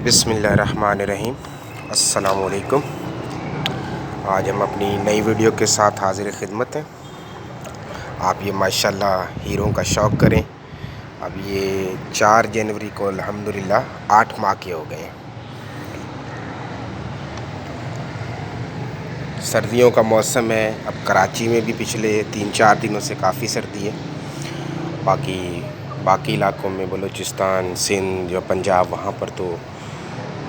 बिस्मिल्लाहिर्रहमानिर्रहीम। अस्सलाम वालेकुम। आज हम अपनी नई वीडियो के साथ हाज़िर खिदमत हैं। आप ये माशाल्लाह हीरों का शौक़ करें। अब ये 4 जनवरी को अल्हम्दुलिल्लाह 8 माह के हो गए हैं। सर्दियों का मौसम है। अब कराची में भी पिछले 3-4 दिनों से काफ़ी सर्दी है। बाकी इलाक़ों में बलूचिस्तान, सिंध या पंजाब, वहाँ पर तो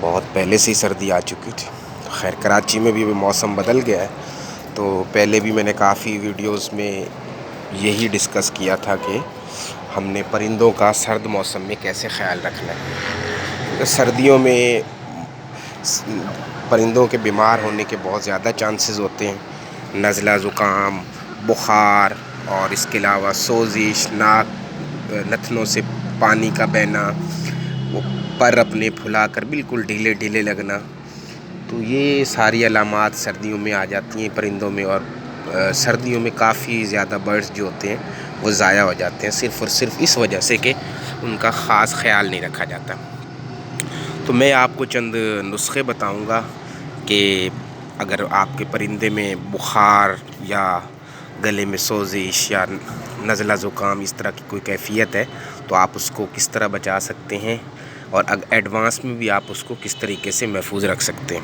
बहुत पहले से ही सर्दी आ चुकी थी। खैर कराची में भी मौसम बदल गया है। तो पहले भी मैंने काफ़ी वीडियोस में यही डिस्कस किया था कि हमने परिंदों का सर्द मौसम में कैसे ख़्याल रखना है। तो सर्दियों में परिंदों के बीमार होने के बहुत ज़्यादा चांसेस होते हैं। नज़ला, ज़ुकाम, बुखार और इसके अलावा सोजिश, नाक नथनों से पानी का बहना, वो पर अपने फुलाकर बिल्कुल ढीले ढीले लगना, तो ये सारी अलामात सर्दियों में आ जाती हैं परिंदों में। और सर्दियों में काफ़ी ज़्यादा बर्ड्स जो होते हैं वो ज़ाया हो जाते हैं, सिर्फ़ और सिर्फ इस वजह से कि उनका ख़ास ख़्याल नहीं रखा जाता। तो मैं आपको चंद नुस्खे बताऊंगा कि अगर आपके परिंदे में बुखार या गले में सोजिश या नज़ला ज़ुकाम इस तरह की कोई कैफ़ियत है तो आप उसको किस तरह बचा सकते हैं, और एडवांस में भी आप उसको किस तरीके से महफूज रख सकते हैं।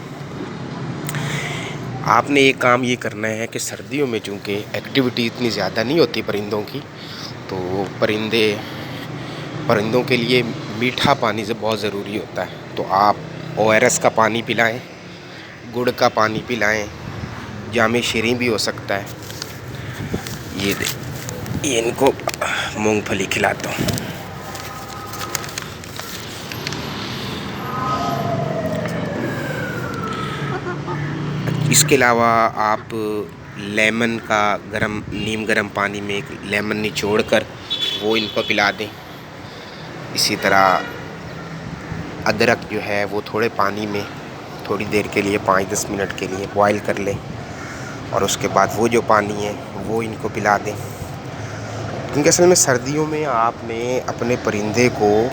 आपने एक काम ये करना है कि सर्दियों में चूँकि एक्टिविटी इतनी ज़्यादा नहीं होती परिंदों की, तो परिंदों के लिए मीठा पानी से बहुत ज़रूरी होता है। तो आप ORS का पानी पिलाएं, गुड़ का पानी पिलाएं, जामे शीरी भी हो सकता है। ये इनको मूंगफली खिलाता हूँ। इसके अलावा आप लेमन का नीम गरम पानी में एक लेमन निचोड़ कर वो इनको पिला दें। इसी तरह अदरक जो है वो थोड़े पानी में थोड़ी देर के लिए 5-10 मिनट के लिए बॉयल कर लें, और उसके बाद वो जो पानी है वो इनको पिला दें। क्योंकि असल में सर्दियों में आपने अपने परिंदे को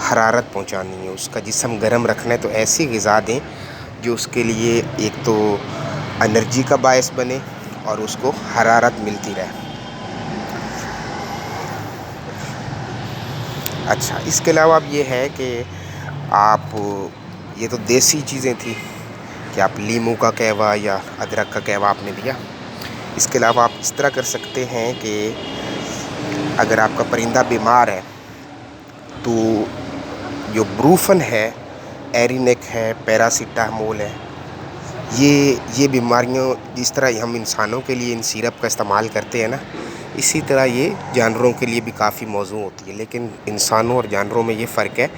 हरारत पहुंचानी है, उसका जिस्म गर्म रखना है। तो ऐसी ग़िज़ा दें जो उसके लिए एक तो एनर्जी का बायस बने और उसको हरारत मिलती रहे। अच्छा, इसके अलावा अब ये है कि आप, ये तो देसी चीज़ें थी कि आप लीमू का कहवा या अदरक का कहवा आपने दिया। इसके अलावा आप इस तरह कर सकते हैं कि अगर आपका परिंदा बीमार है तो जो ब्रूफन है, एरिनेक है, पैरासीटामोल है, ये बीमारियों जिस तरह हम इंसानों के लिए इन सिरप का इस्तेमाल करते हैं ना, इसी तरह ये जानवरों के लिए भी काफ़ी मौजू होती है। लेकिन इंसानों और जानवरों में ये फ़र्क है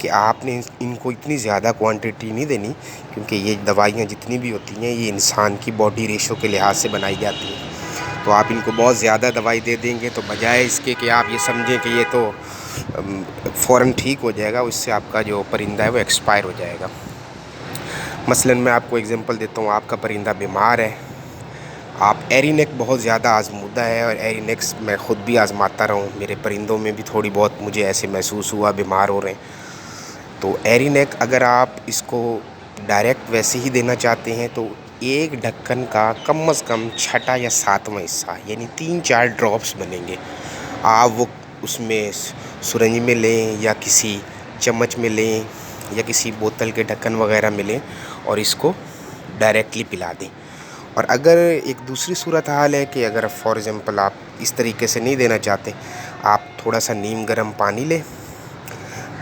कि आपने इनको इतनी ज़्यादा क्वांटिटी नहीं देनी, क्योंकि ये दवाइयाँ जितनी भी होती हैं ये इंसान की बॉडी रेशो के लिहाज से बनाई जाती हैं। तो आप इनको बहुत ज़्यादा दवाई दे देंगे तो बजाय इसके कि आप ये समझें कि ये तो फ़ौरन ठीक हो जाएगा, उससे आपका जो परिंदा है वो एक्सपायर हो जाएगा। मसलन मैं आपको एग्ज़ाम्पल देता हूँ, आपका परिंदा बीमार है, आप एरिनेक बहुत ज़्यादा आज़मूदा है, और एरिनेक्स मैं ख़ुद भी आज़माता रहा हूँ, मेरे परिंदों में भी थोड़ी बहुत मुझे ऐसे महसूस हुआ बीमार हो रहे हैं। तो एरिनेक अगर आप इसको डायरेक्ट वैसे ही देना चाहते हैं तो एक ढक्कन का कम से कम 6वां या 7वां हिस्सा, यानी 3-4 ड्रॉप्स बनेंगे, आप वो उसमें सुरंज में लें या किसी चम्मच में लें या किसी बोतल के ढक्कन वगैरह में लें और इसको डायरेक्टली पिला दें। और अगर एक दूसरी सूरत हाल है कि अगर फॉर एग्ज़ाम्पल आप इस तरीके से नहीं देना चाहते, आप थोड़ा सा नीम गर्म पानी लें,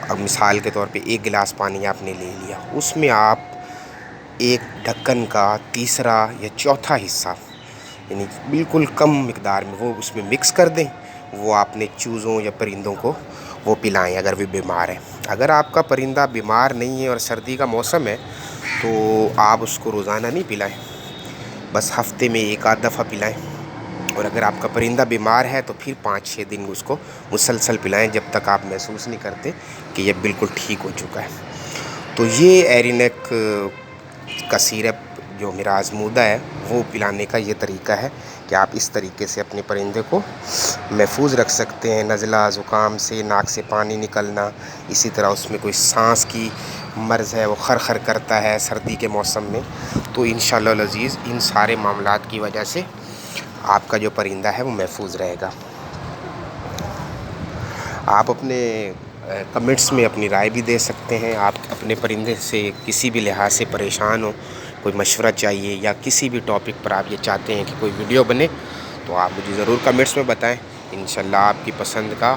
और मिसाल के तौर पे 1 गिलास पानी आपने ले लिया, उसमें आप एक ढक्कन का 3रा या 4था हिस्सा, यानी बिल्कुल कम मिकदार में वो उसमें मिक्स कर दें। वो आपने चूज़ों या परिंदों को वो पिलाएं अगर वे बीमार हैं। अगर आपका परिंदा बीमार नहीं है और सर्दी का मौसम है तो आप उसको रोज़ाना नहीं पिलाएं, बस हफ्ते में 1-आध दफ़ा पिलाएं। और अगर आपका परिंदा बीमार है तो फिर 5-6 दिन उसको मुसलसल पिलाएं जब तक आप महसूस नहीं करते कि ये बिल्कुल ठीक हो चुका है। तो ये एरिनेक का सिरप जो मेरा आज़मूदा है वो पिलाने का ये तरीका है कि आप इस तरीके से अपने परिंदे को महफूज रख सकते हैं। नज़ला ज़ुकाम से, नाक से पानी निकलना, इसी तरह उसमें कोई सांस की مرض ہے وہ خر کرتا ہے سردی کے موسم میں، تو انشاءاللہ العزیز ان سارے معاملات کی وجہ سے آپ کا جو پرندہ ہے وہ محفوظ رہے گا۔ آپ اپنے کمنٹس میں اپنی رائے بھی دے سکتے ہیں۔ آپ اپنے پرندے سے کسی بھی لحاظ سے پریشان ہو، کوئی مشورہ چاہیے یا کسی بھی ٹاپک پر آپ یہ چاہتے ہیں کہ کوئی ویڈیو بنے، تو آپ مجھے ضرور کمنٹس میں بتائیں۔ انشاءاللہ آپ کی پسند کا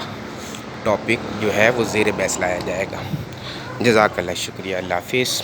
ٹاپک جو ہے وہ زیر بحث لایا جائے گا۔ جزاک اللہ، شکریہ، اللہ حافظ۔